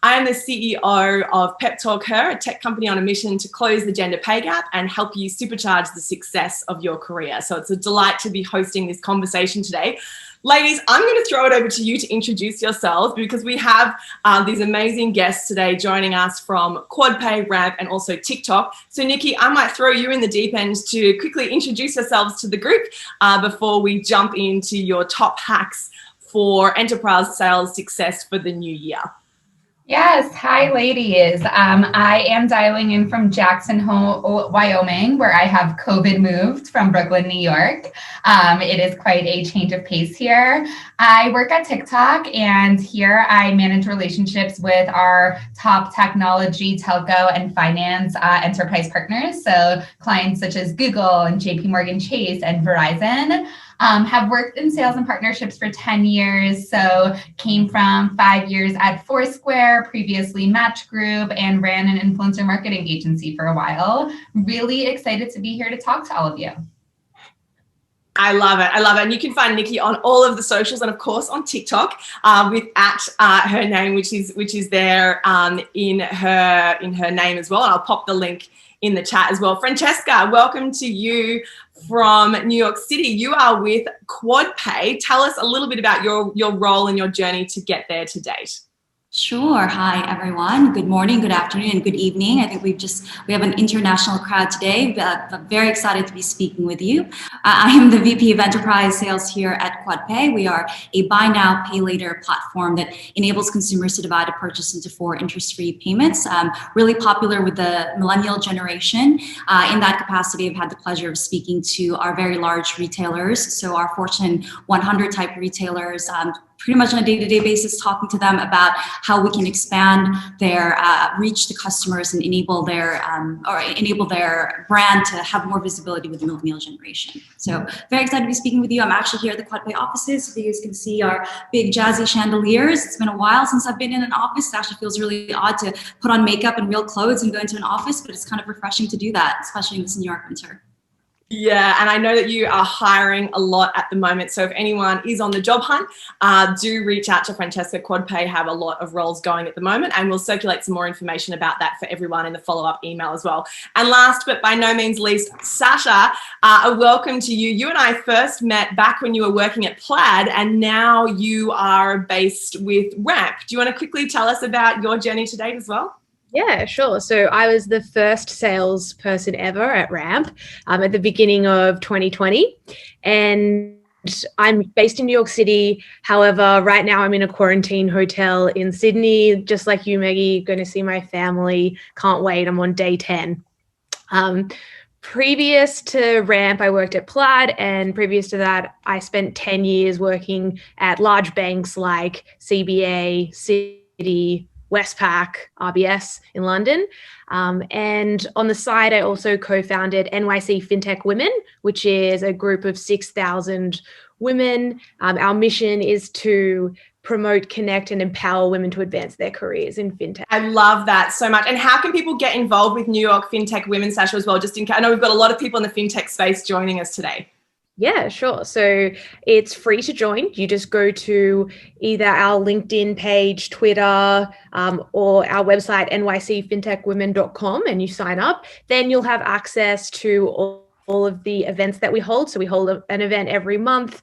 I am the CEO of PepTalkHer, a tech company on a mission to close the gender pay gap and help you supercharge the success of your career. So it's a delight to be hosting this conversation today. Ladies, I'm going to throw it over to you to introduce yourselves because we have these amazing guests today joining us from QuadPay, Ramp, and also TikTok. So Nikki, I might throw you in the deep end to quickly introduce yourselves to the group before we jump into your top hacks for enterprise sales success for the new year. Yes. Hi, ladies. I am dialing in from Jackson Hole, Wyoming, where I have COVID moved from Brooklyn, New York. It is quite a change of pace here. I work at TikTok, and here I manage relationships with our top technology, telco, and finance enterprise partners. So clients such as Google and JP Chase and Verizon. Have worked in sales and partnerships for 10 years. So came from 5 years at Foursquare, previously Match Group, and ran an influencer marketing agency for a while. Really excited to be here to talk to all of you. I love it. I love it. And you can find Nikki on all of the socials and of course on TikTok with her name, which is there in her name as well. And I'll pop the link in the chat as well. Francesca, welcome to you from New York City. You are with QuadPay. Tell us a little bit about your role and your journey to get there to date. Sure. Hi, everyone. Good morning, good afternoon, and good evening. I think we have an international crowd today. I'm very excited to be speaking with you. I am the VP of Enterprise Sales here at QuadPay. We are a buy now, pay later platform that enables consumers to divide a purchase into 4 interest-free payments. Really popular with the millennial generation. In that capacity, I've had the pleasure of speaking to our very large retailers. So our Fortune 100 type retailers, pretty much on a day-to-day basis, talking to them about how we can expand their reach to customers and enable their brand to have more visibility with the millennial generation. So very excited to be speaking with you. I'm actually here at the QuadPay offices. So you guys can see our big jazzy chandeliers. It's been a while since I've been in an office. It actually feels really odd to put on makeup and real clothes and go into an office, but it's kind of refreshing to do that, especially in this New York winter. Yeah, and I know that you are hiring a lot at the moment. So if anyone is on the job hunt, do reach out to Francesca. QuadPay have a lot of roles going at the moment, and we'll circulate some more information about that for everyone in the follow-up email as well. And last, but by no means least, Sasha, a welcome to you. You and I first met back when you were working at Plaid, and now you are based with Ramp. Do you want to quickly tell us about your journey to date as well? Yeah, sure. So I was the first salesperson ever at Ramp at the beginning of 2020. And I'm based in New York City. However, right now I'm in a quarantine hotel in Sydney, just like you, Maggie, going to see my family. Can't wait. I'm on day 10. Previous to Ramp, I worked at Plaid, and previous to that, I spent 10 years working at large banks like CBA, Citi, Westpac, RBS in London. And on the side, I also co-founded NYC FinTech Women, which is a group of 6,000 women. Our mission is to promote, connect, and empower women to advance their careers in fintech. I love that so much. And how can people get involved with New York FinTech Women, Sasha, as well? Just in case, I know we've got a lot of people in the fintech space joining us today. Yeah, sure. So it's free to join. You just go to either our LinkedIn page, Twitter, or our website, nycfintechwomen.com, and you sign up. Then you'll have access to all of the events that we hold. So we hold an event every month.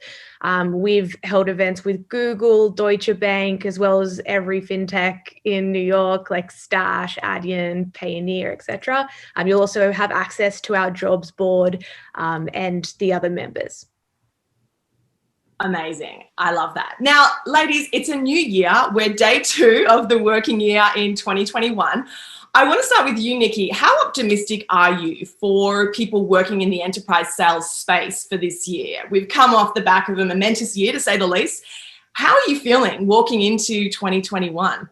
We've held events with Google, Deutsche Bank, as well as every fintech in New York, like Stash, Adyen, Payoneer, etc. You'll also have access to our jobs board and the other members. Amazing. I love that. Now, ladies, it's a new year. We're day 2 of the working year in 2021. I want to start with you, Nikki. How optimistic are you for people working in the enterprise sales space for this year? We've come off the back of a momentous year, to say the least. How are you feeling walking into 2021?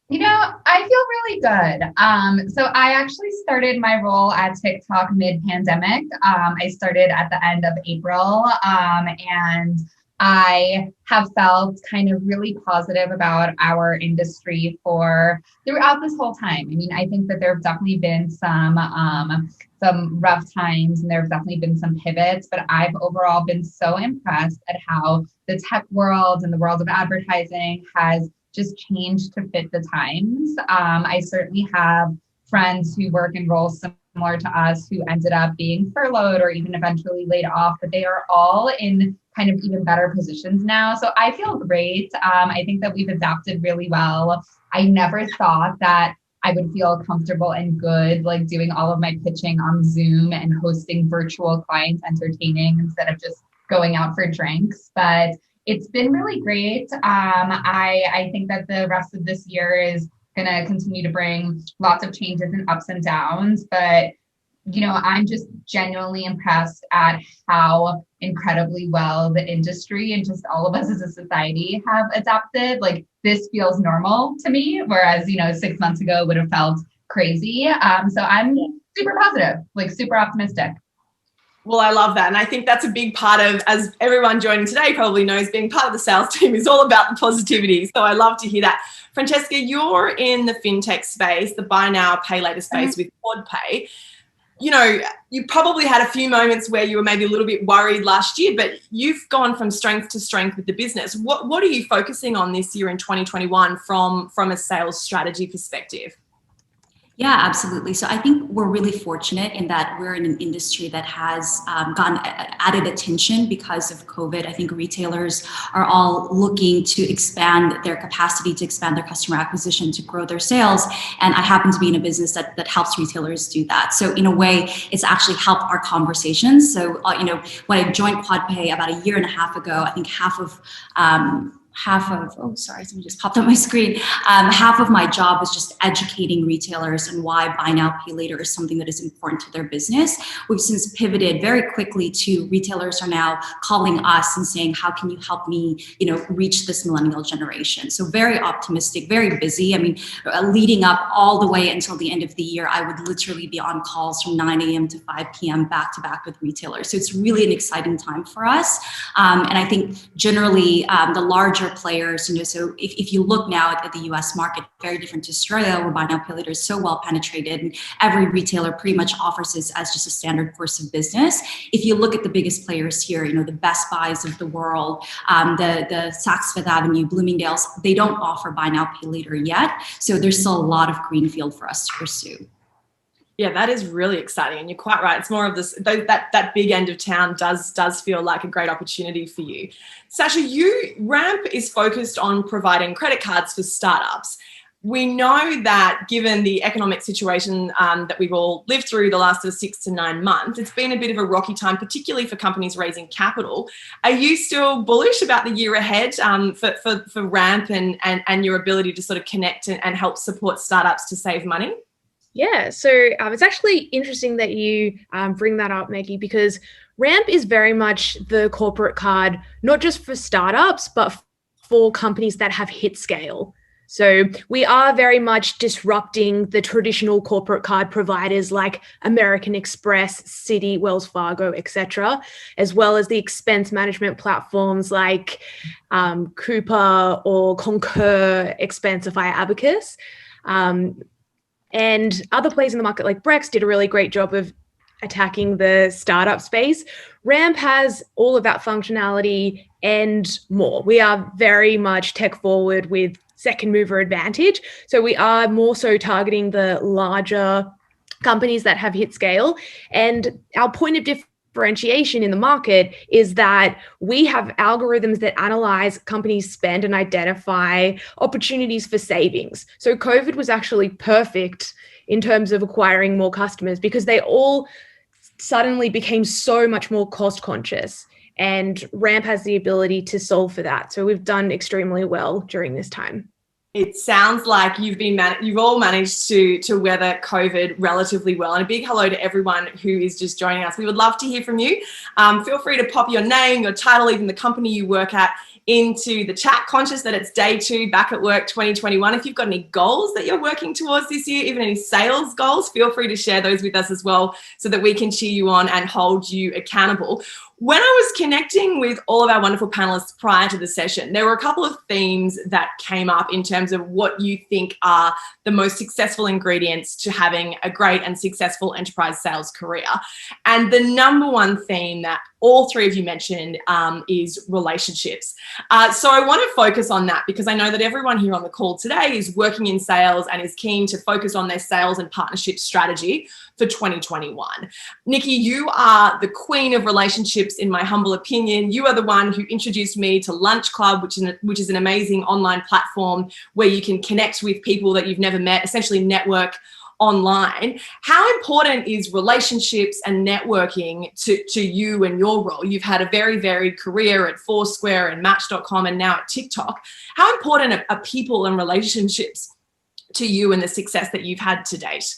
You know, I feel really good. So I actually started my role at TikTok mid-pandemic. I started at the end of April, and I have felt kind of really positive about our industry throughout this whole time. I mean, I think that there have definitely been some rough times, and there have definitely been some pivots, but I've overall been so impressed at how the tech world and the world of advertising has just changed to fit the times. I certainly have friends who work in roles similar to us who ended up being furloughed or even eventually laid off, but they are all in kind of even better positions now. So I feel great. I think that we've adapted really well. I never thought that I would feel comfortable and good like doing all of my pitching on Zoom and hosting virtual client entertaining instead of just going out for drinks. But it's been really great. I think that the rest of this year is going to continue to bring lots of changes and ups and downs. But, I'm just genuinely impressed at how incredibly well the industry and just all of us as a society have adapted. Like this feels normal to me, whereas, 6 months ago would have felt crazy. So I'm super positive, like super optimistic. Well, I love that. And I think that's a big part of, as everyone joining today probably knows, being part of the sales team is all about the positivity. So I love to hear that. Francesca, you're in the fintech space, the buy now, pay later space with QuadPay. You probably had a few moments where you were maybe a little bit worried last year, but you've gone from strength to strength with the business. What are you focusing on this year in 2021 from a sales strategy perspective? Yeah, absolutely. So I think we're really fortunate in that we're in an industry that has gotten added attention because of COVID. I think retailers are all looking to expand their capacity, to expand their customer acquisition, to grow their sales. And I happen to be in a business that helps retailers do that. So in a way, it's actually helped our conversations. So, when I joined QuadPay about a year and a half ago, I think half of something just popped up my screen. Half of my job was just educating retailers on why buy now, pay later is something that is important to their business. We've since pivoted very quickly to retailers are now calling us and saying, how can you help me, reach this millennial generation? So very optimistic, very busy. I mean, leading up all the way until the end of the year, I would literally be on calls from 9 a.m. to 5 p.m. back to back with retailers. So it's really an exciting time for us. And I think generally the larger players, so if you look now at the US market, very different to Australia, where buy now, pay later is so well penetrated and every retailer pretty much offers this as just a standard course of business. If you look at the biggest players here, the Best Buys of the world, the Saks Fifth Avenue, Bloomingdale's, they don't offer buy now, pay later yet. So there's still a lot of greenfield for us to pursue. Yeah, that is really exciting. And you're quite right. It's more of this, that big end of town does feel like a great opportunity for you. Sasha, Ramp is focused on providing credit cards for startups. We know that given the economic situation that we've all lived through the last 6 to 9 months, it's been a bit of a rocky time, particularly for companies raising capital. Are you still bullish about the year ahead for Ramp and your ability to sort of connect and help support startups to save money? Yeah, so it's actually interesting that you bring that up, Maggie, because Ramp is very much the corporate card, not just for startups, but for companies that have hit scale. So we are very much disrupting the traditional corporate card providers like American Express, Citi, Wells Fargo, etc., as well as the expense management platforms like Coupa or Concur, Expensify, Abacus. And other players in the market like Brex did a really great job of attacking the startup space. Ramp has all of that functionality and more. We are very much tech forward with second mover advantage. So we are more so targeting the larger companies that have hit scale. And our point of differentiation in the market is that we have algorithms that analyze companies' spend and identify opportunities for savings. So COVID was actually perfect in terms of acquiring more customers because they all suddenly became so much more cost conscious, and Ramp has the ability to solve for that. So we've done extremely well during this time. It sounds like you've all managed to weather COVID relatively well. And a big hello to everyone who is just joining us. We would love to hear from you. Feel free to pop your name, your title, even the company you work at into the chat, conscious that it's day 2 back at work 2021. If you've got any goals that you're working towards this year, even any sales goals, feel free to share those with us as well so that we can cheer you on and hold you accountable. When I was connecting with all of our wonderful panelists prior to the session, there were a couple of themes that came up in terms of what you think are the most successful ingredients to having a great and successful enterprise sales career. And the number one theme that all three of you mentioned is relationships. So I want to focus on that because I know that everyone here on the call today is working in sales and is keen to focus on their sales and partnership strategy for 2021. Nikki, you are the queen of relationships, in my humble opinion. You are the one who introduced me to Lunch Club, which is an amazing online platform where you can connect with people that you've never met, essentially network online. How important is relationships and networking to you and your role? You've had a very varied career at Foursquare and Match.com and now at TikTok. How important are people and relationships to you and the success that you've had to date?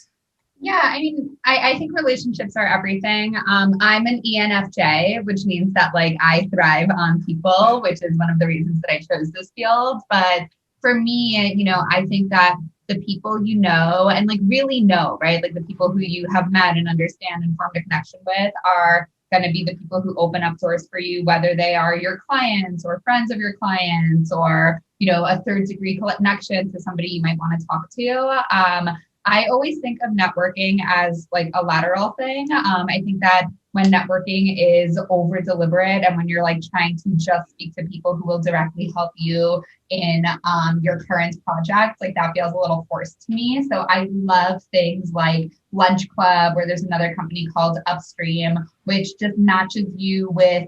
Yeah, I mean, I think relationships are everything. I'm an ENFJ, which means that like I thrive on people, which is one of the reasons that I chose this field. But for me, I think that the people you know and like really know, right? Like the people who you have met and understand and formed a connection with are going to be the people who open up doors for you, whether they are your clients or friends of your clients or, a third degree connection to somebody you might want to talk to. I always think of networking as like a lateral thing. I think that when networking is over deliberate and when you're like trying to just speak to people who will directly help you in your current project, like that feels a little forced to me. So I love things like Lunch Club, where there's another company called Upstream, which just matches you with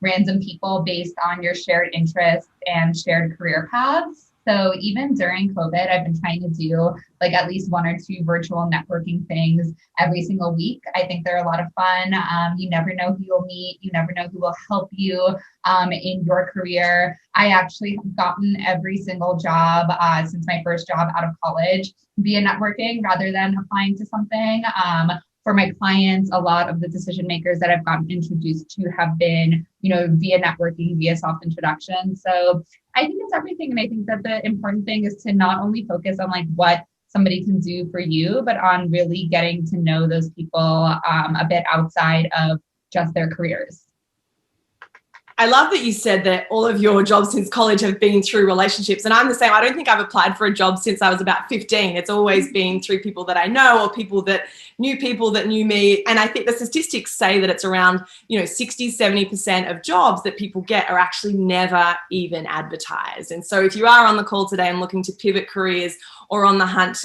random people based on your shared interests and shared career paths. So even during COVID, I've been trying to do like at least one or two virtual networking things every single week. I think they're a lot of fun. You never know who you'll meet. You never know who will help you in your career. I actually have gotten every single job since my first job out of college via networking rather than applying to something. For my clients, a lot of the decision makers that I've gotten introduced to have been, via networking, via self-introduction. So I think it's everything. And I think that the important thing is to not only focus on like what somebody can do for you, but on really getting to know those people a bit outside of just their careers. I love that you said that all of your jobs since college have been through relationships. And I'm the same. I don't think I've applied for a job since I was about 15. It's always been through people that I know or people that knew me. And I think the statistics say that it's around, 60, 70% of jobs that people get are actually never even advertised. And so if you are on the call today and looking to pivot careers or on the hunt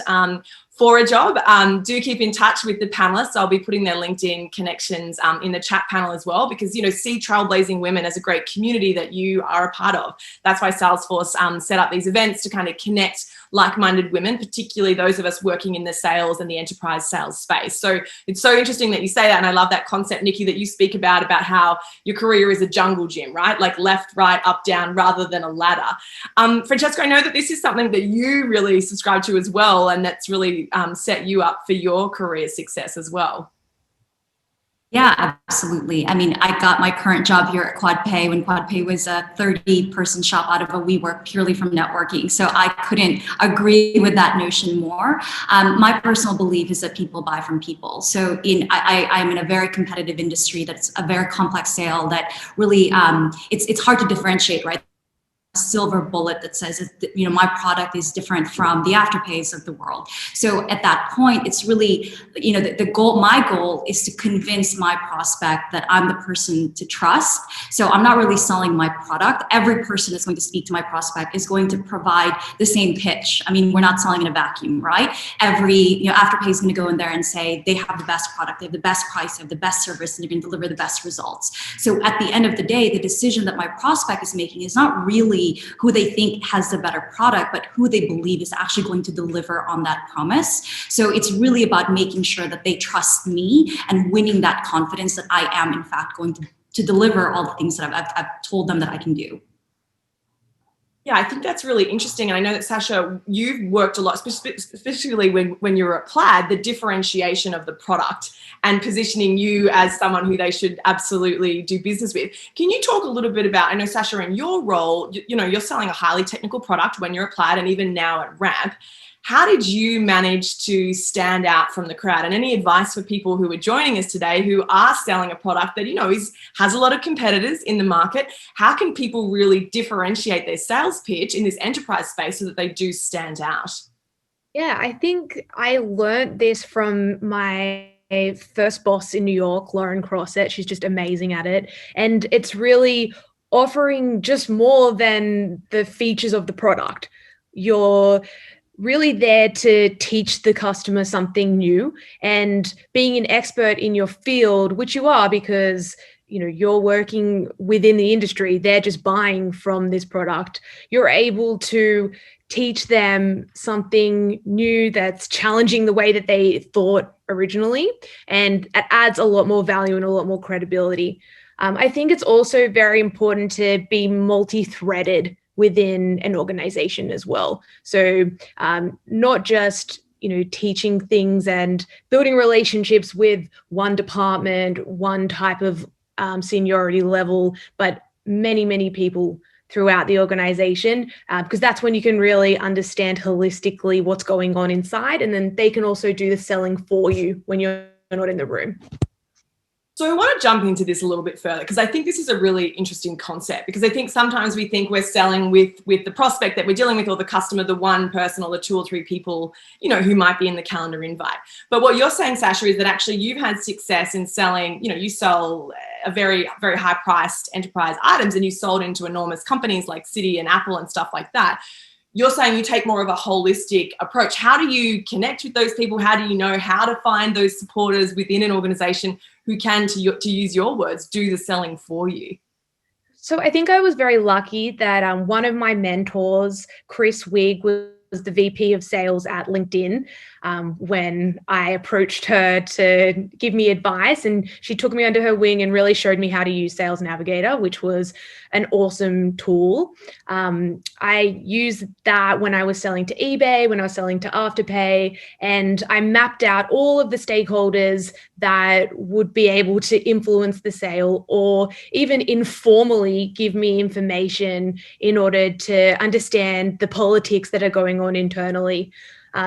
for a job, do keep in touch with the panelists. I'll be putting their LinkedIn connections in the chat panel as well, because, see Trailblazing Women as a great community that you are a part of. That's why Salesforce set up these events to kind of connect like-minded women, particularly those of us working in the sales and the enterprise sales space. So it's so interesting that you say that. And I love that concept, Nikki, that you speak about how your career is a jungle gym, right? Like left, right, up, down, rather than a ladder. Francesca, I know that this is something that you really subscribe to as well, and that's really set you up for your career success as well. Yeah, absolutely. I mean, I got my current job here at QuadPay when QuadPay was a 30-person shop out of a WeWork purely from networking. So I couldn't agree with that notion more. My personal belief is that people buy from people. So I'm in a very competitive industry that's a very complex sale that really, it's hard to differentiate, right? Silver bullet that says, my product is different from the Afterpays of the world. So at that point, it's really, my goal is to convince my prospect that I'm the person to trust. So I'm not really selling my product. Every person that's going to speak to my prospect is going to provide the same pitch. I mean, we're not selling in a vacuum, right? Afterpay is going to go in there and say they have the best product, they have the best price, they have the best service, and they're going to deliver the best results. So at the end of the day, the decision that my prospect is making is not really who they think has the better product, but who they believe is actually going to deliver on that promise. So it's really about making sure that they trust me and winning that confidence that I am, in fact, going to deliver all the things that I've told them that I can do. Yeah, I think that's really interesting. And I know that, Sasha, you've worked a lot, especially when you were at Plaid, the differentiation of the product and positioning you as someone who they should absolutely do business with. Can you talk a little bit about, I know, Sasha, in your role, you're selling a highly technical product when you're at Plaid and even now at Ramp. How did you manage to stand out from the crowd? And any advice for people who are joining us today who are selling a product that, has a lot of competitors in the market? How can people really differentiate their sales pitch in this enterprise space so that they do stand out? Yeah, I think I learned this from my first boss in New York, Lauren Crossett. She's just amazing at it. And it's really offering just more than the features of the product. You're really there to teach the customer something new, and being an expert in your field, which you are because you're working within the industry, they're just buying from this product. You're able to teach them something new that's challenging the way that they thought originally, and it adds a lot more value and a lot more credibility. I think it's also very important to be multi-threaded within an organization as well. So not just teaching things and building relationships with one department, one type of seniority level, but many people throughout the organization, because that's when you can really understand holistically what's going on inside, and then they can also do the selling for you when you're not in the room. So I want to jump into this a little bit further, because I think this is a really interesting concept, because I think sometimes we think we're selling with the prospect that we're dealing with, or the customer, the one person or the 2 or 3 people, who might be in the calendar invite. But what you're saying, Sasha, is that actually you've had success in selling, you sell a very, very high priced enterprise items, and you sold into enormous companies like Citi and Apple and stuff like that. You're saying you take more of a holistic approach. How do you connect with those people? How do you know how to find those supporters within an organization who can, to use your words, do the selling for you? So I think I was very lucky that one of my mentors, Chris Wigg, was the VP of sales at LinkedIn when I approached her to give me advice, and she took me under her wing and really showed me how to use Sales Navigator, which was an awesome tool. I used that when I was selling to eBay, when I was selling to Afterpay, and I mapped out all of the stakeholders that would be able to influence the sale, or even informally give me information in order to understand the politics that are going on internally.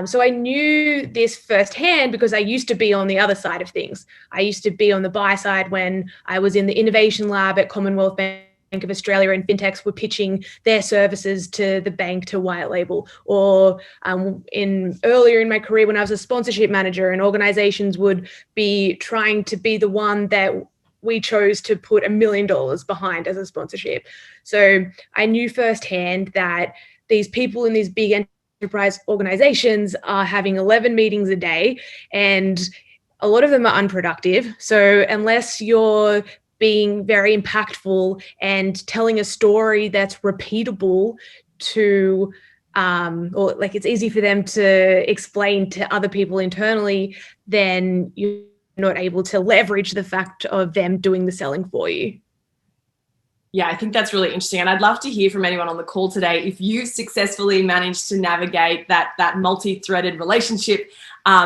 So I knew this firsthand because I used to be on the other side of things. I used to be on the buy side when I was in the innovation lab at Commonwealth Bank of Australia, and fintechs were pitching their services to the bank to white label, or earlier in my career when I was a sponsorship manager, and organizations would be trying to be the one that we chose to put $1 million behind as a sponsorship. So I knew firsthand that these people in these big enterprise organizations are having 11 meetings a day, and a lot of them are unproductive. So unless you're being very impactful and telling a story that's repeatable to, or like it's easy for them to explain to other people internally, then you're not able to leverage the fact of them doing the selling for you. Yeah, I think that's really interesting. And I'd love to hear from anyone on the call today if you successfully managed to navigate that multi-threaded relationship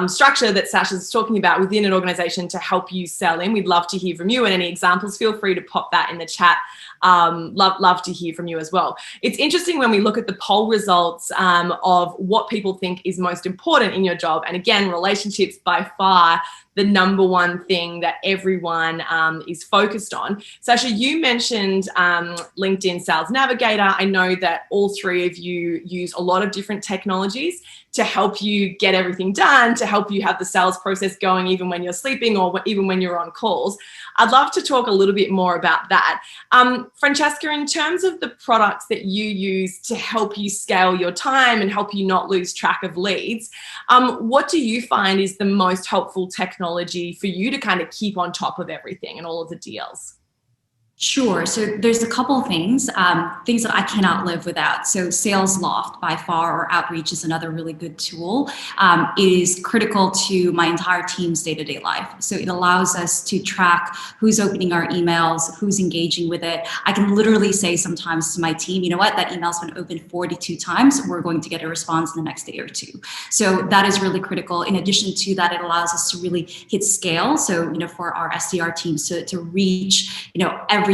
structure that Sasha's talking about within an organization to help you sell in. We'd love to hear from you, and any examples, feel free to pop that in the chat. Love to hear from you as well. It's interesting when we look at the poll results of what people think is most important in your job. And again, relationships by far the number one thing that everyone is focused on. Sasha, you mentioned LinkedIn Sales Navigator. I know that all 3 of you use a lot of different technologies to help you get everything done, to help you have the sales process going even when you're sleeping or even when you're on calls. I'd love to talk a little bit more about that. Francesca, in terms of the products that you use to help you scale your time and help you not lose track of leads, what do you find is the most helpful technology for you to kind of keep on top of everything and all of the deals? Sure. So there's a couple things that I cannot live without. So Sales Loft by far, or Outreach, is another really good tool. It is critical to my entire team's day-to-day life. So it allows us to track who's opening our emails, who's engaging with it. I can literally say sometimes to my team, you know what, that email's been opened 42 times. We're going to get a response in the next day or 2. So that is really critical. In addition to that, it allows us to really hit scale. So, for our SDR teams to reach, every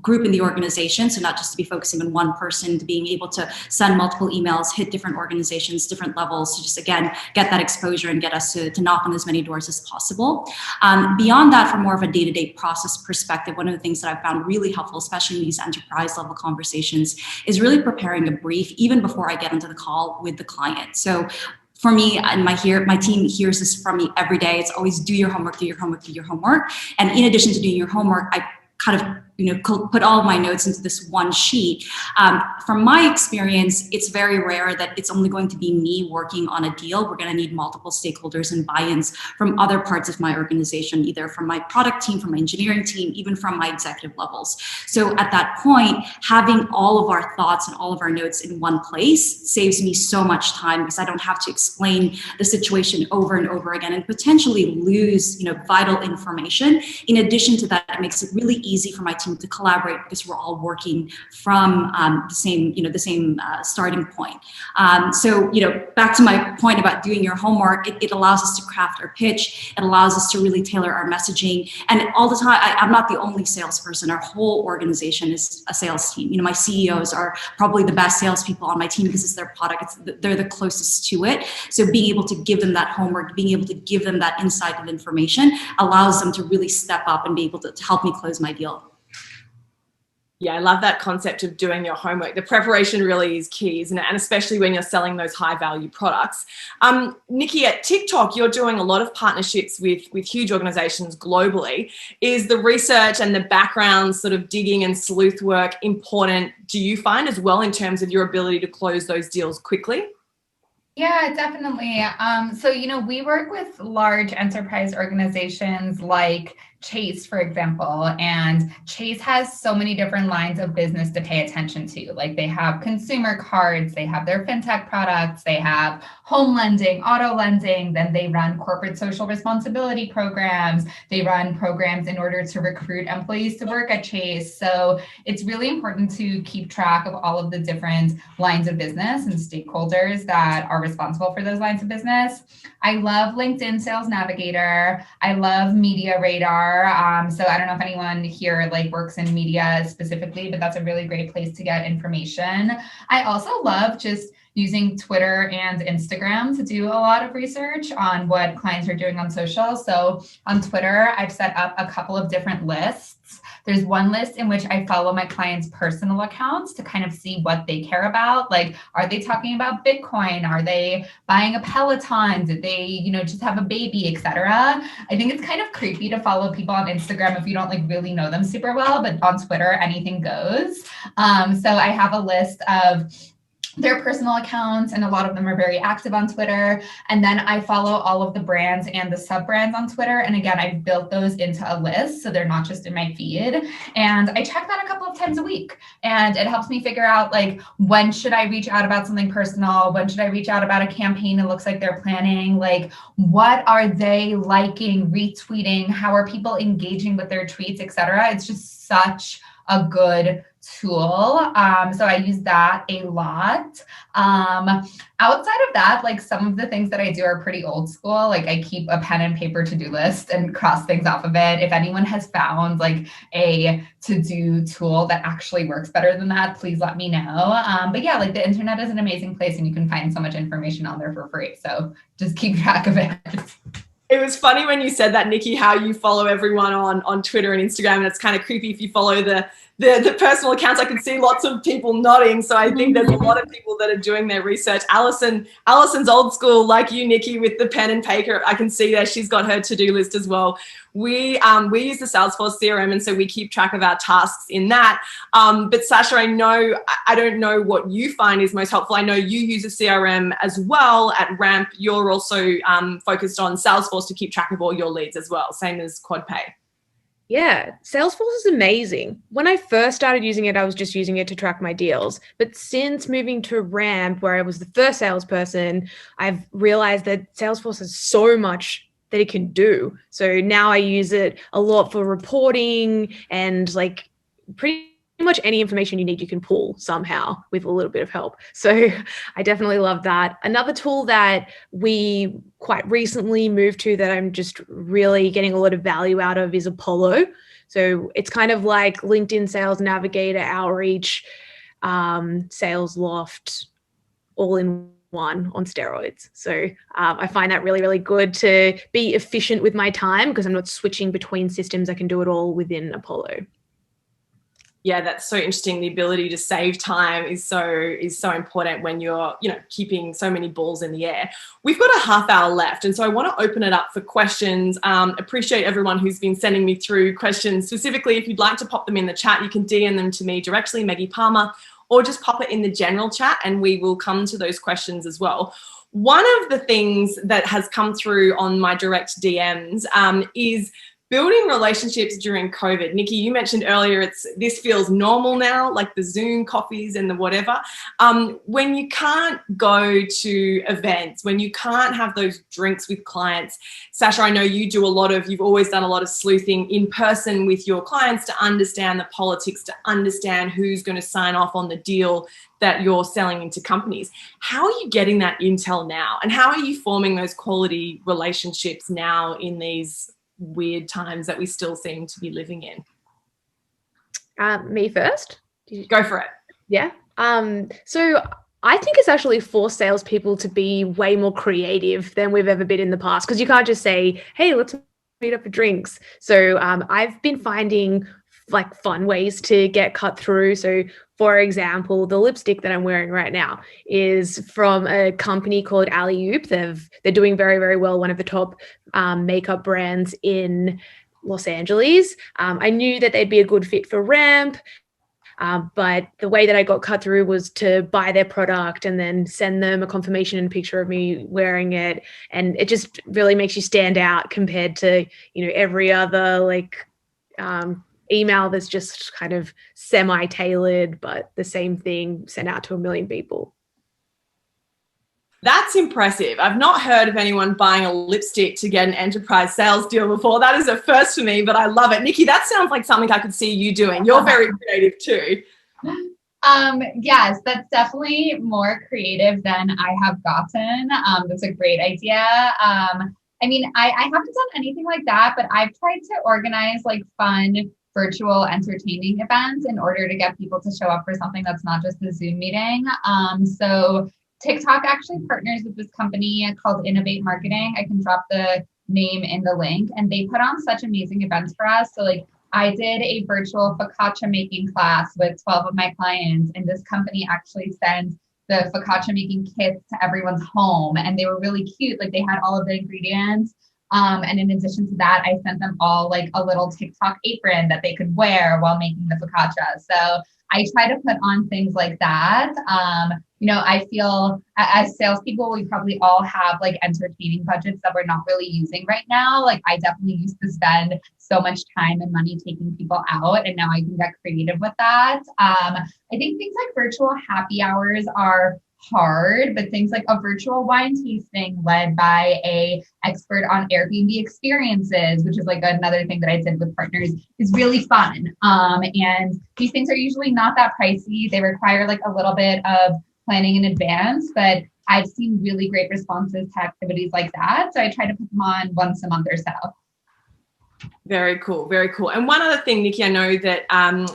group in the organization. So not just to be focusing on one person, to being able to send multiple emails, hit different organizations, different levels, to just, again, get that exposure and get us to knock on as many doors as possible. Beyond that, from more of a day-to-day process perspective, one of the things that I've found really helpful, especially in these enterprise level conversations, is really preparing a brief even before I get into the call with the client. So for me and my team hears this from me every day. It's always do your homework, do your homework, do your homework. And in addition to doing your homework, I kind of put all of my notes into this one sheet. From my experience, it's very rare that it's only going to be me working on a deal. We're going to need multiple stakeholders and buy-ins from other parts of my organization, either from my product team, from my engineering team, even from my executive levels. So at that point, having all of our thoughts and all of our notes in one place saves me so much time, because I don't have to explain the situation over and over again and potentially lose, vital information. In addition to that, it makes it really easy for my team to collaborate, because we're all working from the same starting point. So back to my point about doing your homework, it allows us to craft our pitch. It allows us to really tailor our messaging. And all the time, I'm not the only salesperson. Our whole organization is a sales team. My CEOs are probably the best salespeople on my team, because it's their product. They're the closest to it. So being able to give them that homework, being able to give them that insight and information allows them to really step up and be able to help me close my deal. Yeah, I love that concept of doing your homework. The preparation really is key, isn't it? And especially when you're selling those high value products. Nikki, at TikTok, you're doing a lot of partnerships with huge organizations globally. Is the research and the background sort of digging and sleuth work important, do you find, as well, in terms of your ability to close those deals quickly? Yeah, definitely. So, we work with large enterprise organizations like Chase, for example, and Chase has so many different lines of business to pay attention to. Like, they have consumer cards, they have their fintech products, they have home lending, auto lending, then they run corporate social responsibility programs, they run programs in order to recruit employees to work at Chase. So it's really important to keep track of all of the different lines of business and stakeholders that are responsible for those lines of business. I love LinkedIn Sales Navigator. I love Media Radar. So I don't know if anyone here works in media specifically, but that's a really great place to get information. I also love just using Twitter and Instagram to do a lot of research on what clients are doing on social. So on Twitter, I've set up a couple of different lists. There's one list in which I follow my clients' personal accounts to kind of see what they care about. Like, are they talking about Bitcoin? Are they buying a Peloton? Did they, just have a baby, etc.? I think it's kind of creepy to follow people on Instagram if you don't really know them super well, but on Twitter, anything goes. So I have a list of their personal accounts, and a lot of them are very active on Twitter. And then I follow all of the brands and the sub-brands on Twitter. And again, I've built those into a list, so they're not just in my feed. And I check that a couple of times a week. And it helps me figure out, when should I reach out about something personal? When should I reach out about a campaign it looks like they're planning? What are they liking, retweeting? How are people engaging with their tweets, etc.? It's just such a good tool. So I use that a lot. Outside of that, some of the things that I do are pretty old school. I keep a pen and paper to-do list and cross things off of it. If anyone has found a to-do tool that actually works better than that, please let me know. But yeah, the internet is an amazing place, and you can find so much information on there for free. So just keep track of it. It was funny when you said that, Nikki, how you follow everyone on Twitter and Instagram, and it's kind of creepy if you follow the personal accounts. I can see lots of people nodding, so I think there's a lot of people that are doing their research. Allison's old school, like you, Nikki, with the pen and paper. I can see there she's got her to-do list as well. We use the Salesforce CRM, and so we keep track of our tasks in that. But Sasha, I don't know what you find is most helpful. I know you use a CRM as well at Ramp. You're also focused on Salesforce to keep track of all your leads as well, same as QuadPay. Yeah, Salesforce is amazing. When I first started using it, I was just using it to track my deals. But since moving to Ramp, where I was the first salesperson, I've realized that Salesforce has so much that it can do. So now I use it a lot for reporting and pretty much any information you need, you can pull somehow with a little bit of help. So I definitely love that. Another tool that we quite recently moved to that I'm just really getting a lot of value out of is Apollo. So it's kind of like LinkedIn Sales Navigator, Outreach, Sales Loft, all in one on steroids. So I find that really, really good to be efficient with my time because I'm not switching between systems. I can do it all within Apollo. Yeah, that's so interesting. The ability to save time is so important when you're, keeping so many balls in the air. We've got a half hour left, and so I want to open it up for questions. Appreciate everyone who's been sending me through questions. Specifically, if you'd like to pop them in the chat, you can DM them to me directly, Maggie Palmer, or just pop it in the general chat, and we will come to those questions as well. One of the things that has come through on my direct DMs is building relationships during COVID. Nikki, you mentioned earlier, this feels normal now, like the Zoom coffees and the whatever. When you can't go to events, when you can't have those drinks with clients, Sasha, I know you've always done a lot of sleuthing in person with your clients to understand the politics, to understand who's going to sign off on the deal that you're selling into companies. How are you getting that intel now? And how are you forming those quality relationships now in these weird times that we still seem to be living in? Me first? Go for it. Yeah. So I think it's actually forced salespeople to be way more creative than we've ever been in the past, because you can't just say, hey, let's meet up for drinks. So I've been finding like fun ways to get cut through. So for example, the lipstick that I'm wearing right now is from a company called Alley Oop. They're doing very, very well. One of the top makeup brands in Los Angeles. I knew that they'd be a good fit for Ramp. But the way that I got cut through was to buy their product and then send them a confirmation and picture of me wearing it. And it just really makes you stand out compared to, every other email that's just kind of semi-tailored, but the same thing sent out to 1 million people. That's impressive. I've not heard of anyone buying a lipstick to get an enterprise sales deal before. That is a first for me, but I love it. Nikki, that sounds like something I could see you doing. You're very creative too. Yes, that's definitely more creative than I have gotten. That's a great idea. I haven't done anything like that, but I've tried to organize fun virtual entertaining events in order to get people to show up for something that's not just a Zoom meeting. So TikTok actually partners with this company called Innovate Marketing. I can drop the name in the link, and they put on such amazing events for us. So I did a virtual focaccia making class with 12 of my clients, and this company actually sent the focaccia making kits to everyone's home, and they were really cute. They had all of the ingredients. And in addition to that, I sent them all a little TikTok apron that they could wear while making the focaccia. So I try to put on things like that. I feel as salespeople, we probably all have entertaining budgets that we're not really using right now. I definitely used to spend so much time and money taking people out, and now I can get creative with that. I think things like virtual happy hours are hard, but things like a virtual wine tasting led by a expert on Airbnb experiences, which is another thing that I did with partners, is really fun. And these things are usually not that pricey. They require a little bit of planning in advance, but I've seen really great responses to activities like that. So I try to put them on once a month or so. Very cool. Very cool. And one other thing, Nikki, I know that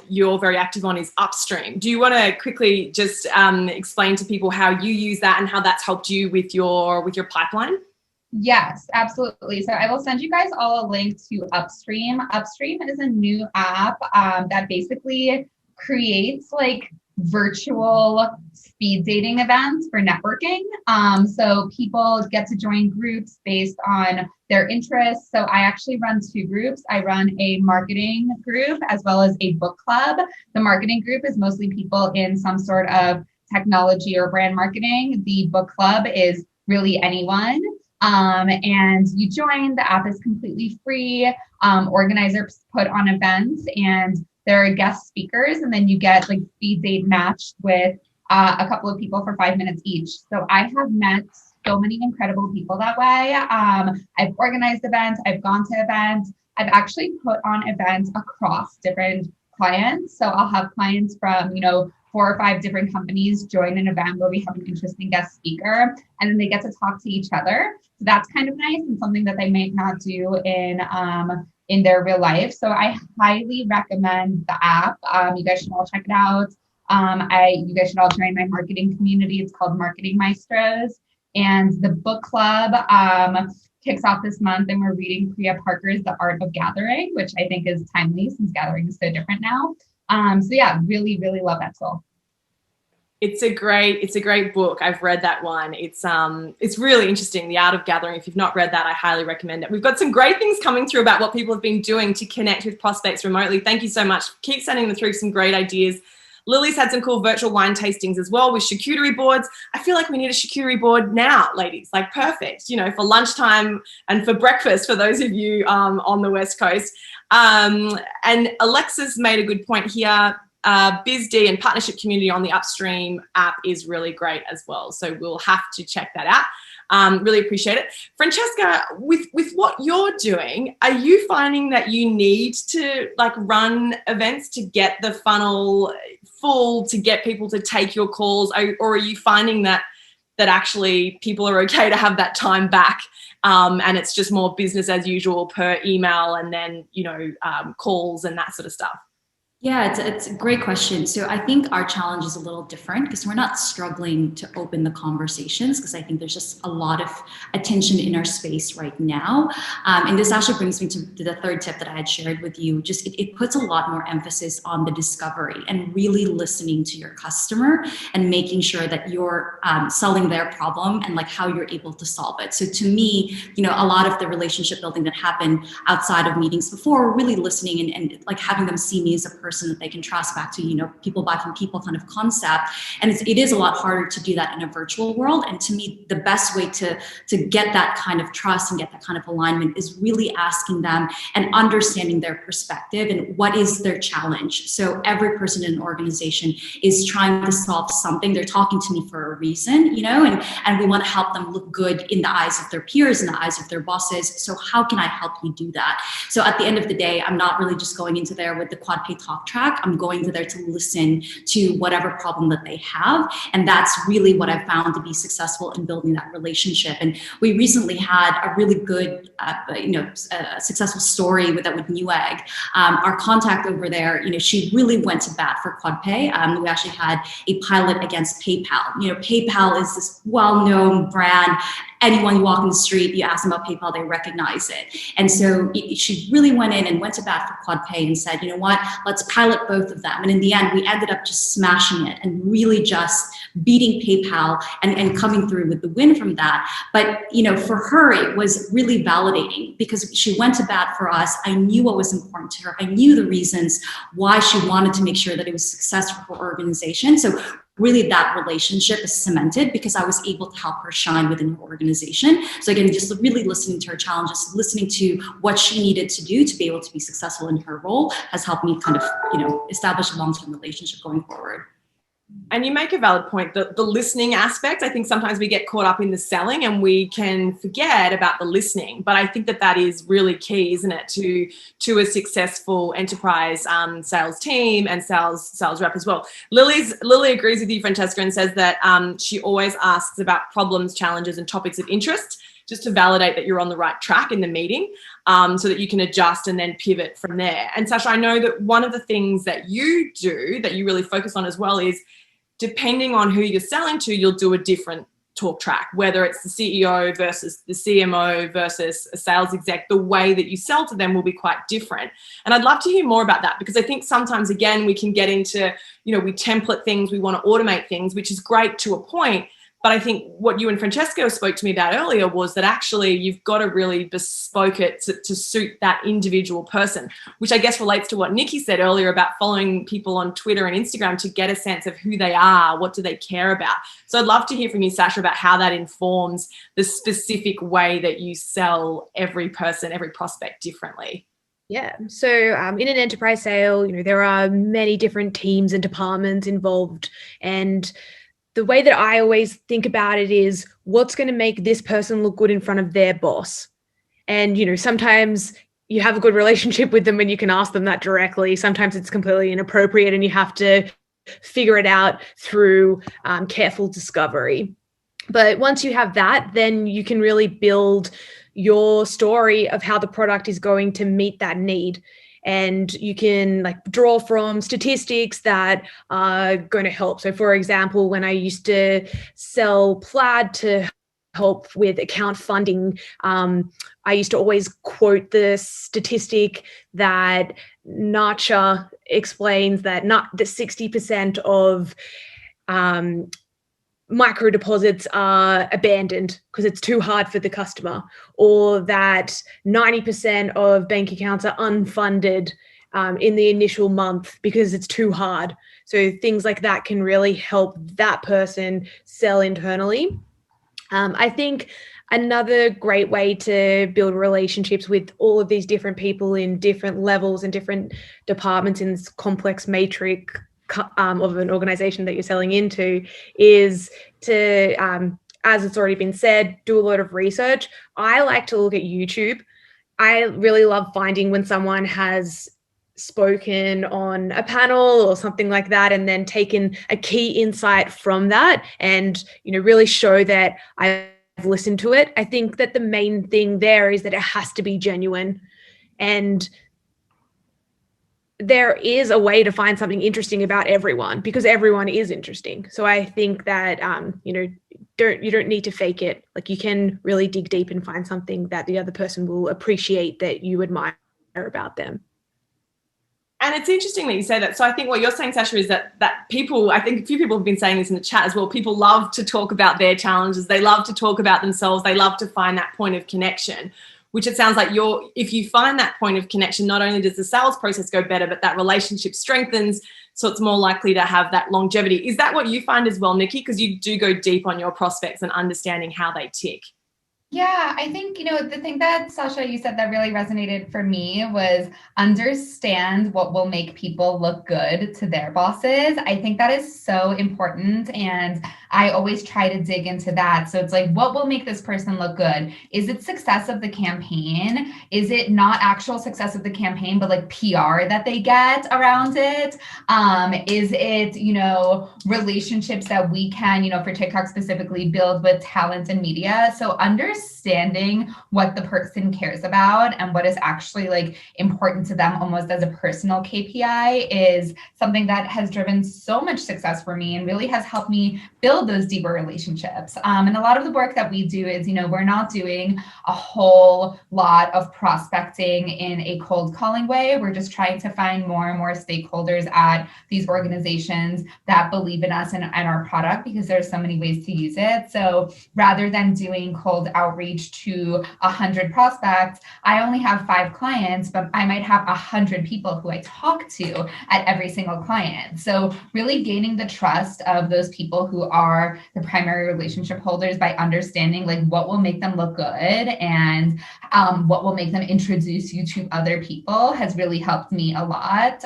you're very active on is Upstream. Do you want to quickly just explain to people how you use that and how that's helped you with your pipeline? Yes, absolutely. So I will send you guys all a link to Upstream. Upstream is a new app that basically creates virtual speed dating events for networking. So people get to join groups based on their interests. So I actually run 2 groups. I run a marketing group as well as a book club. The marketing group is mostly people in some sort of technology or brand marketing. The book club is really anyone. And you join, the app is completely free. Organizers put on events and there are guest speakers, and then you get speed date matched with a couple of people for 5 minutes each. So I have met so many incredible people that way. I've organized events. I've gone to events. I've actually put on events across different clients. So I'll have clients from, 4 or 5 different companies join an event where we have an interesting guest speaker, and then they get to talk to each other. So that's kind of nice and something that they might not do in their real life. So I highly recommend the app. You guys should all check it out. You guys should all join my marketing community. It's called Marketing Maestros. And the book club kicks off this month, and we're reading Priya Parker's The Art of Gathering, which I think is timely since gathering is so different now. So yeah, really, really love that tool. It's a great book. I've read that one. It's really interesting, The Art of Gathering. If you've not read that, I highly recommend it. We've got some great things coming through about what people have been doing to connect with prospects remotely. Thank you so much. Keep sending them through some great ideas. Lily's had some cool virtual wine tastings as well with charcuterie boards. I feel like we need a charcuterie board now, ladies, like perfect, for lunchtime and for breakfast for those of you on the West Coast. And Alexa's made a good point here. BizD and partnership community on the Upstream app is really great as well. So we'll have to check that out. Really appreciate it. Francesca, with what you're doing, are you finding that you need to run events to get the funnel full, to get people to take your calls? Or are you finding that actually people are okay to have that time back and it's just more business as usual per email and then, calls and that sort of stuff? Yeah, it's a great question. So I think our challenge is a little different because we're not struggling to open the conversations because I think there's just a lot of attention in our space right now. And this actually brings me to the third tip that I had shared with you. Just it puts a lot more emphasis on the discovery and really listening to your customer and making sure that you're selling their problem and how you're able to solve it. So to me, a lot of the relationship building that happened outside of meetings before, really listening and having them see me as a person that they can trust back to, people backing people kind of concept. And it is a lot harder to do that in a virtual world. And to me, the best way to get that kind of trust and get that kind of alignment is really asking them and understanding their perspective and what is their challenge. So every person in an organization is trying to solve something. They're talking to me for a reason, and we want to help them look good in the eyes of their peers, in the eyes of their bosses. So how can I help you do that? So at the end of the day, I'm not really just going into there with the QuadPay talk track. I'm going to there to listen to whatever problem that they have. And that's really what I've found to be successful in building that relationship. And we recently had a really good, successful story with Newegg. Our contact over there, she really went to bat for QuadPay. We actually had a pilot against PayPal. PayPal is this well-known brand. Anyone you walk in the street, you ask them about PayPal, they recognize it. And so she really went in and went to bat for QuadPay and said, you know what, let's pilot both of them. And in the end, we ended up just smashing it and really just beating PayPal and coming through with the win from that. But, for her, it was really validating because she went to bat for us. I knew what was important to her. I knew the reasons why she wanted to make sure that it was successful for her organization. So really that relationship is cemented because I was able to help her shine within her organization. So again, just really listening to her challenges, listening to what she needed to do to be able to be successful in her role has helped me kind of, establish a long-term relationship going forward. And you make a valid point, the listening aspect. I think sometimes we get caught up in the selling and we can forget about the listening. But I think that is really key, isn't it, to a successful enterprise sales team and sales rep as well. Lily agrees with you, Francesca, and says that she always asks about problems, challenges, and topics of interest, just to validate that you're on the right track in the meeting, so that you can adjust and then pivot from there. And Sasha, I know that one of the things that you do that you really focus on as well is, depending on who you're selling to, you'll do a different talk track, whether it's the CEO versus the CMO versus a sales exec, the way that you sell to them will be quite different. And I'd love to hear more about that, because I think sometimes, again, we can get into, we template things, we want to automate things, which is great to a point. But I think what you and Francesca spoke to me about earlier was that actually you've got to really bespoke it to suit that individual person, which I guess relates to what Nikki said earlier about following people on Twitter and Instagram to get a sense of who they are, what do they care about. So I'd love to hear from you, Sasha, about how that informs the specific way that you sell every person, every prospect differently. Yeah. So in an enterprise sale, there are many different teams and departments involved. And the way that I always think about it is, what's going to make this person look good in front of their boss? And, sometimes you have a good relationship with them and you can ask them that directly. Sometimes it's completely inappropriate and you have to figure it out through careful discovery. But once you have that, then you can really build your story of how the product is going to meet that need. And you can draw from statistics that are going to help. So for example, when I used to sell plaid to help with account funding. I used to always quote the statistic that Nacha explains that 60% of micro deposits are abandoned because it's too hard for the customer, or that 90% of bank accounts are unfunded in the initial month because it's too hard. So things like that can really help that person sell internally. I think another great way to build relationships with all of these different people in different levels and different departments in this complex matrix of an organization that you're selling into is to, as it's already been said, do a lot of research. I like to look at YouTube. I really love finding when someone has spoken on a panel or something like that, and then taken a key insight from that and, really show that I've listened to it. I think that the main thing there is that it has to be genuine, and there is a way to find something interesting about everyone because everyone is interesting. So I think that, you don't need to fake it. Like, you can really dig deep and find something that the other person will appreciate that you admire about them. And it's interesting that you say that. So I think what you're saying, Sasha, is that people, I think a few people have been saying this in the chat as well, people love to talk about their challenges. They love to talk about themselves. They love to find that point of connection, which it sounds like if you find that point of connection, not only does the sales process go better, but that relationship strengthens. So it's more likely to have that longevity. Is that what you find as well, Nikki? Because you do go deep on your prospects and understanding how they tick. Yeah, I think, the thing that, Sasha, you said that really resonated for me was understand what will make people look good to their bosses. I think that is so important. And I always try to dig into that. So it's like, what will make this person look good? Is it success of the campaign? Is it not actual success of the campaign, but like PR that they get around it? Is it, relationships that we can, for TikTok specifically, build with talent and media? So understanding what the person cares about and what is actually like important to them almost as a personal KPI is something that has driven so much success for me and really has helped me build those deeper relationships. And a lot of the work that we do is, we're not doing a whole lot of prospecting in a cold calling way. We're just trying to find more and more stakeholders at these organizations that believe in us and our product, because there's so many ways to use it. So rather than doing cold outreach to 100 prospects, I only have 5 clients, but I might have 100 people who I talk to at every single client. So really gaining the trust of those people who are the primary relationship holders by understanding like what will make them look good and what will make them introduce you to other people has really helped me a lot.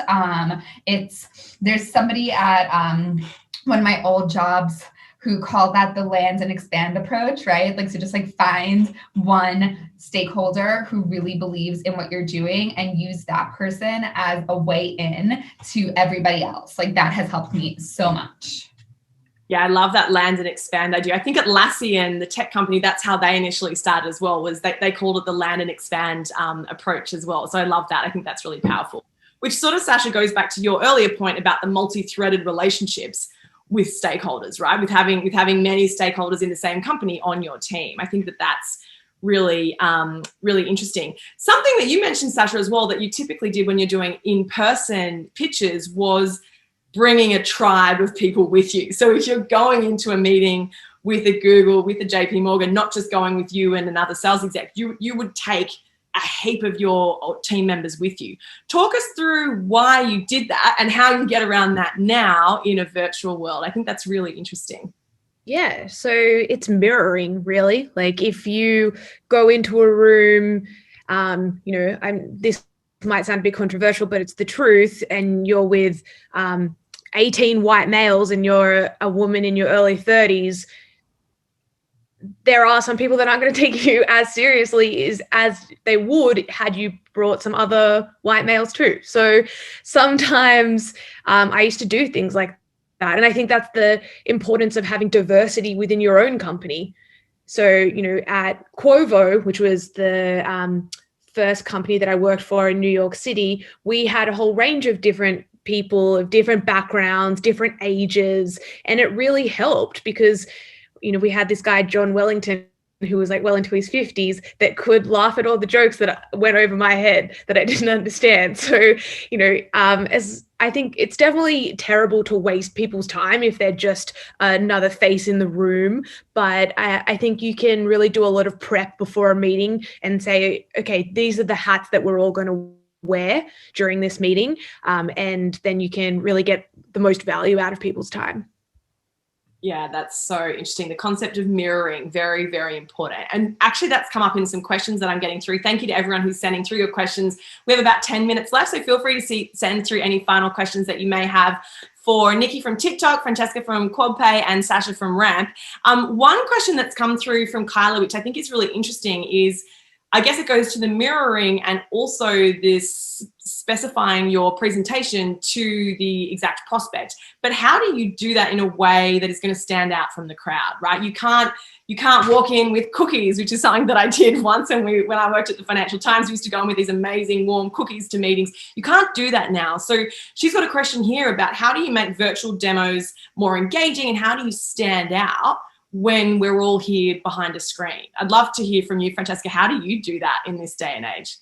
There's somebody at one of my old jobs who called that the land and expand approach, right? Like, so just like find one stakeholder who really believes in what you're doing and use that person as a way in to everybody else. Like, that has helped me so much. Yeah, I love that land and expand idea. I think Atlassian, the tech company, that's how they initially started as well, was they called it the land and expand approach as well. So I love that. I think that's really powerful, which sort of, Sasha, goes back to your earlier point about the multi-threaded relationships with stakeholders, right? With having many stakeholders in the same company on your team. I think that's really, really interesting. Something that you mentioned, Sasha, as well, that you typically did when you're doing in-person pitches was bringing a tribe of people with you. So if you're going into a meeting with a Google, with a JP Morgan, not just going with you and another sales exec, you would take a heap of your team members with you. Talk us through why you did that and how you get around that now in a virtual world. I think that's really interesting. Yeah, so it's mirroring, really. Like, if you go into a room, this might sound a bit controversial, but it's the truth, and you're with 18 white males and you're a woman in your early 30s, there are some people that aren't going to take you as seriously as they would had you brought some other white males too. So sometimes I used to do things like that. And I think that's the importance of having diversity within your own company. So, at Quovo, which was the first company that I worked for in New York City, we had a whole range of different people of different backgrounds, different ages. And it really helped because we had this guy, John Wellington, who was like well into his 50s that could laugh at all the jokes that went over my head that I didn't understand. So, as I think it's definitely terrible to waste people's time if they're just another face in the room. But I think you can really do a lot of prep before a meeting and say, okay, these are the hats that we're all going to wear during this meeting. And then you can really get the most value out of people's time. Yeah, that's so interesting. The concept of mirroring, very, very important. And actually that's come up in some questions that I'm getting through. Thank you to everyone who's sending through your questions. We have about 10 minutes left, so feel free to send through any final questions that you may have for Nikki from TikTok, Francesca from QuadPay, and Sasha from Ramp. One question that's come through from Kyla, which I think is really interesting, is I guess it goes to the mirroring and also this specifying your presentation to the exact prospect. But how do you do that in a way that is going to stand out from the crowd, right? You can't walk in with cookies, which is something that I did once. And when I worked at the Financial Times, we used to go in with these amazing warm cookies to meetings. You can't do that now. So she's got a question here about how do you make virtual demos more engaging and how do you stand out when we're all here behind a screen? I'd love to hear from you, Francesca. How do you do that in this day and age?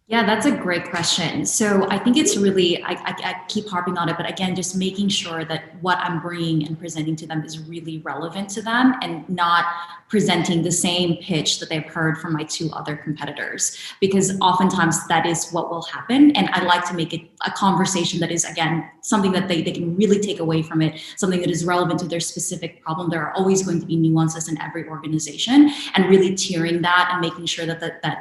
Yeah, that's a great question. So I think it's really, I keep harping on it, but again, just making sure that what I'm bringing and presenting to them is really relevant to them and not presenting the same pitch that they've heard from my two other competitors, because oftentimes that is what will happen. And I like to make it a conversation that is, again, something that they can really take away from it, something that is relevant to their specific problem. There are always going to be nuances in every organization, and really tiering that and making sure that the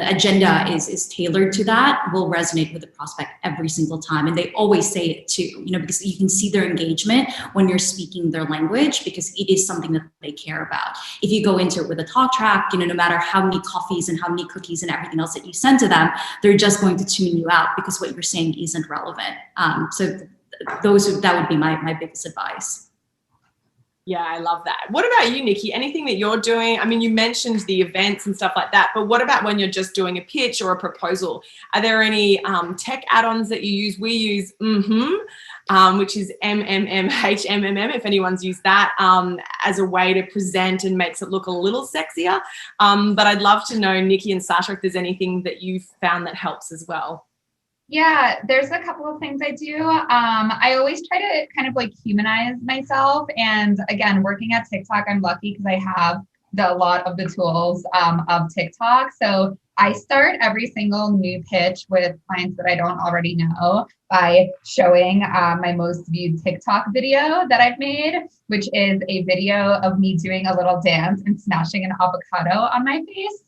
agenda is tailored to that will resonate with the prospect every single time. And they always say it too, because you can see their engagement when you're speaking their language, because it is something that they care about. If you go into it with a talk track, no matter how many coffees and how many cookies and everything else that you send to them, they're just going to tune you out because what you're saying isn't relevant. So that would be my biggest advice. Yeah, I love that. What about you, Nikki? Anything that you're doing? I mean, you mentioned the events and stuff like that, but what about when you're just doing a pitch or a proposal? Are there any tech add-ons that you use? We use which is MMMHMMM, if anyone's used that, as a way to present and makes it look a little sexier. But I'd love to know, Nikki and Sasha, if there's anything that you've found that helps as well. Yeah, there's a couple of things I do. I always try to kind of like humanize myself. And again, working at TikTok, I'm lucky because I have a lot of the tools of TikTok. So I start every single new pitch with clients that I don't already know by showing my most viewed TikTok video that I've made, which is a video of me doing a little dance and smashing an avocado on my face.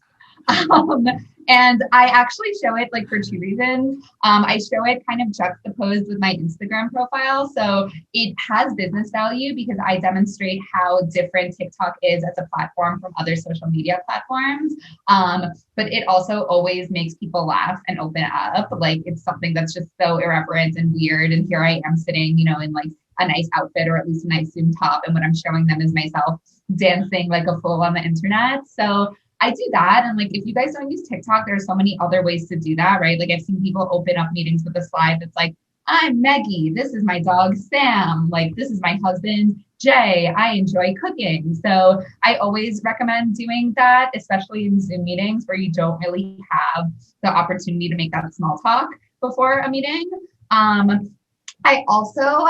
And I actually show it like for two reasons. I show it kind of juxtaposed with my Instagram profile. So it has business value because I demonstrate how different TikTok is as a platform from other social media platforms. But it also always makes people laugh and open up. Like it's something that's just so irreverent and weird. And here I am sitting, in like a nice outfit or at least a nice Zoom top. And what I'm showing them is myself dancing like a fool on the internet. So I do that. And like, if you guys don't use TikTok, there's so many other ways to do that, right? Like I've seen people open up meetings with a slide that's like, I'm Maggie. This is my dog, Sam. Like, this is my husband, Jay. I enjoy cooking. So I always recommend doing that, especially in Zoom meetings where you don't really have the opportunity to make that small talk before a meeting. I also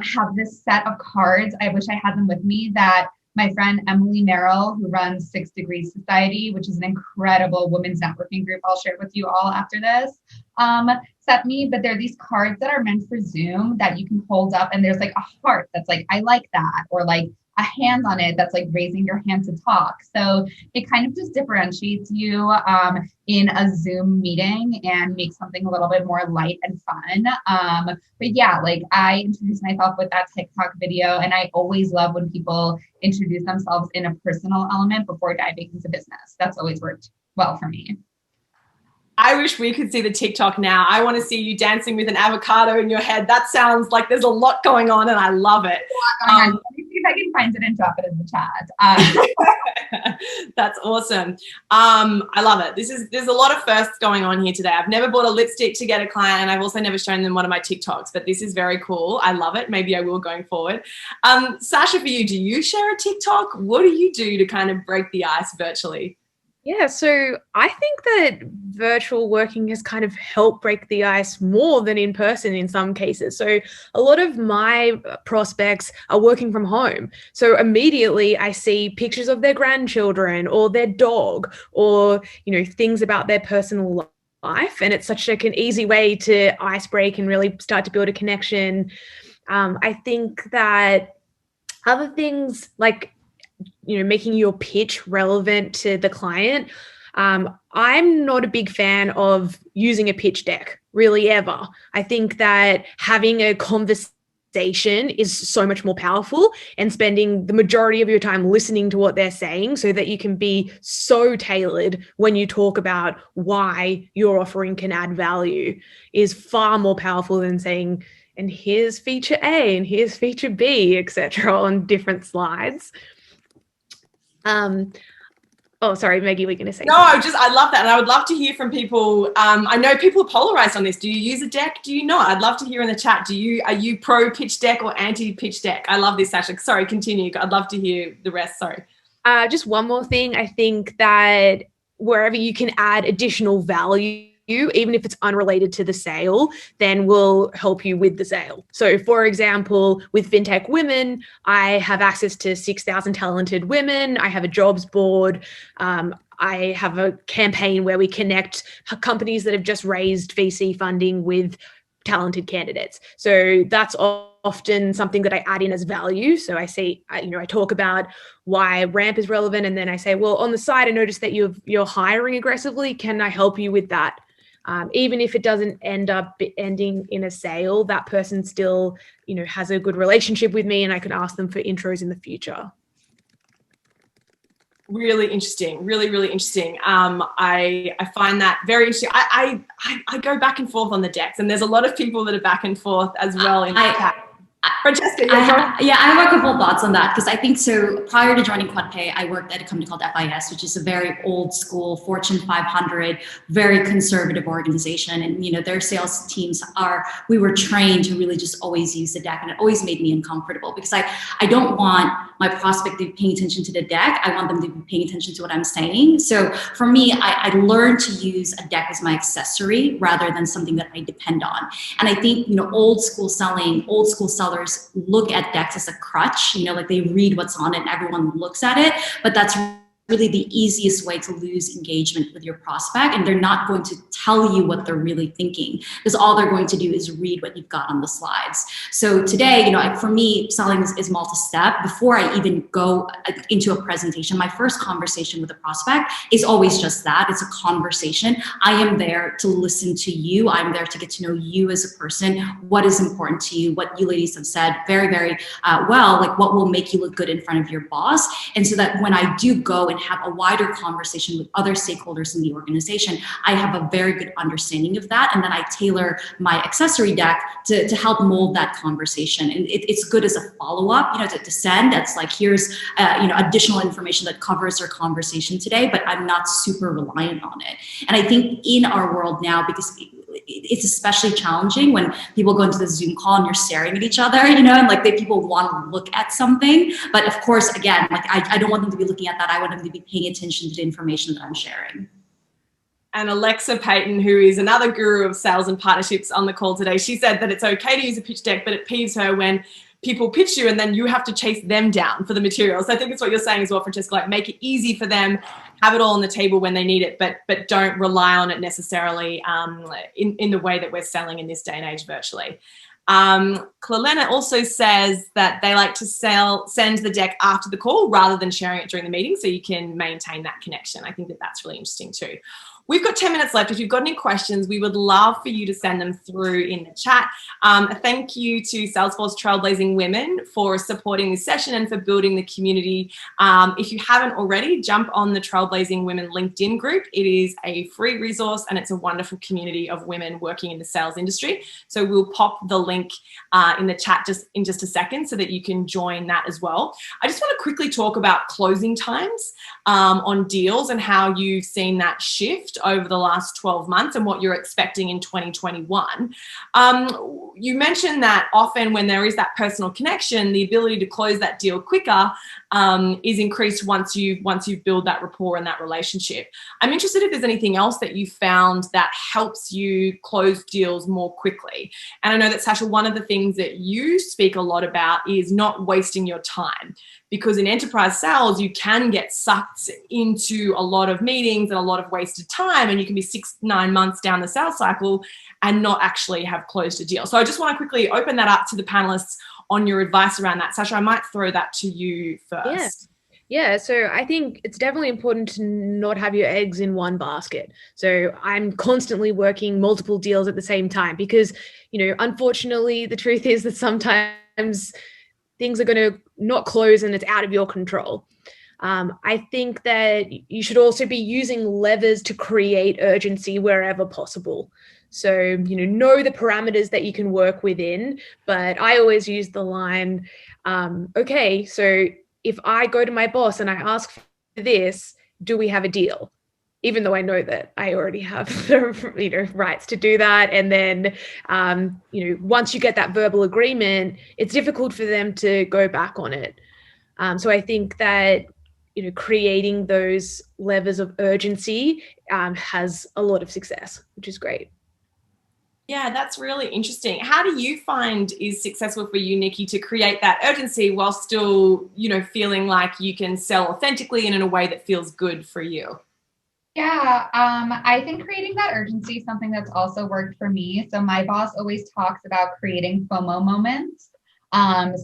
have this set of cards. I wish I had them with me that my friend Emily Merrill, who runs 6 Degrees Society, which is an incredible women's networking group I'll share with you all after this, sent me. But they're these cards that are meant for Zoom that you can hold up, and there's like a heart that's like, I like that, or like a hand on it that's like raising your hand to talk. So it kind of just differentiates you in a Zoom meeting and makes something a little bit more light and fun. But yeah, like I introduced myself with that TikTok video, and I always love when people introduce themselves in a personal element before diving into business. That's always worked well for me. I wish we could see the TikTok now. I want to see you dancing with an avocado in your head. That sounds like there's a lot going on, and I love it. Let me see if I can find it and drop it in the chat. That's awesome. I love it. There's a lot of firsts going on here today. I've never bought a lipstick to get a client, and I've also never shown them one of my TikToks, but this is very cool. I love it. Maybe I will going forward. Sasha, for you, do you share a TikTok? What do you do to kind of break the ice virtually? Yeah, so I think that virtual working has kind of helped break the ice more than in person in some cases. So a lot of my prospects are working from home. So immediately I see pictures of their grandchildren or their dog or, things about their personal life. And it's such like an easy way to ice break and really start to build a connection. I think that other things like making your pitch relevant to the client. I'm not a big fan of using a pitch deck, really, ever. I think that having a conversation is so much more powerful, and spending the majority of your time listening to what they're saying so that you can be so tailored when you talk about why your offering can add value is far more powerful than saying, and here's feature A and here's feature B, etc. on different slides. Oh, sorry, Maggie, we're going to say something. I love that. And I would love to hear from people. I know people are polarized on this. Do you use a deck? Do you not? I'd love to hear in the chat. Are you pro pitch deck or anti pitch deck? I love this, Sasha. Sorry, continue. I'd love to hear the rest. Sorry. Just one more thing. I think that wherever you can add additional value, even if it's unrelated to the sale, then will help you with the sale. So for example, with FinTech Women, I have access to 6,000 talented women. I have a jobs board. I have a campaign where we connect companies that have just raised VC funding with talented candidates. So that's often something that I add in as value. So I say, I talk about why ramp is relevant. And then I say, well, on the side, I noticed that you're hiring aggressively. Can I help you with that? Even if it doesn't end up ending in a sale, that person still, has a good relationship with me, and I can ask them for intros in the future. Really interesting. Really, really interesting. I find that very interesting. I go back and forth on the decks, and there's a lot of people that are back and forth as well in the chat. Francesca, I have a couple of thoughts on that, because I think so. Prior to joining QuadPay, I worked at a company called FIS, which is a very old school Fortune 500, very conservative organization. And, their sales teams we were trained to really just always use the deck. And it always made me uncomfortable, because I don't want my prospect to be paying attention to the deck. I want them to be paying attention to what I'm saying. So for me, I learned to use a deck as my accessory rather than something that I depend on. And I think, old school sellers look at decks as a crutch, like they read what's on it and everyone looks at it, but that's really the easiest way to lose engagement with your prospect, and they're not going to tell you what they're really thinking, because all they're going to do is read what you've got on the slides. So today, for me, selling is multi-step. Before I even go into a presentation, my first conversation with a prospect is always just that. It's a conversation. I am there to listen to you. I'm there to get to know you as a person, what is important to you, what you ladies have said very, very well, like what will make you look good in front of your boss. And so that when I do go and have a wider conversation with other stakeholders in the organization, I have a very good understanding of that. And then I tailor my accessory deck to help mold that conversation. And it's good as a follow-up, to send. That's like, here's, additional information that covers our conversation today, but I'm not super reliant on it. And I think in our world now, because it's especially challenging when people go into the Zoom call and you're staring at each other, and like people want to look at something. But of course, again, like I don't want them to be looking at that. I want them to be paying attention to the information that I'm sharing. And Alexa Payton, who is another guru of sales and partnerships on the call today, she said that it's okay to use a pitch deck, but it peeves her when people pitch you and then you have to chase them down for the material. So I think it's what you're saying as well, Francesca, like make it easy for them, have it all on the table when they need it, but don't rely on it necessarily in the way that we're selling in this day and age virtually. Clelena also says that they like to send the deck after the call rather than sharing it during the meeting, so you can maintain that connection. I think that that's really interesting too. We've got 10 minutes left. If you've got any questions, we would love for you to send them through in the chat. Thank you to Salesforce Trailblazing Women for supporting this session and for building the community. If you haven't already, jump on the Trailblazing Women LinkedIn group. It is a free resource and it's a wonderful community of women working in the sales industry. So we'll pop the link in the chat in just a second so that you can join that as well. I just want to quickly talk about closing times on deals and how you've seen that shift over the last 12 months and what you're expecting in 2021. You mentioned that often when there is that personal connection, the ability to close that deal quicker is increased once you've built that rapport and that relationship. I'm interested if there's anything else that you found that helps you close deals more quickly. And I know that, Sasha, one of the things that you speak a lot about is not wasting your time. Because in enterprise sales, you can get sucked into a lot of meetings and a lot of wasted time, and you can be 6-9 months down the sales cycle and not actually have closed a deal. So I just want to quickly open that up to the panelists on your advice around that. Sasha, I might throw that to you first. Yeah, so I think it's definitely important to not have your eggs in one basket. So I'm constantly working multiple deals at the same time because, unfortunately, the truth is that sometimes things are going to not close and it's out of your control. I think that you should also be using levers to create urgency wherever possible. So, know the parameters that you can work within, but I always use the line, okay, so if I go to my boss and I ask for this, do we have a deal? Even though I know that I already have the rights to do that. And then, once you get that verbal agreement, it's difficult for them to go back on it. So I think that, creating those levers of urgency has a lot of success, which is great. Yeah, that's really interesting. How do you find is successful for you, Nikki, to create that urgency while still, feeling like you can sell authentically and in a way that feels good for you? Yeah, I think creating that urgency is something that's also worked for me. So my boss always talks about creating FOMO moments.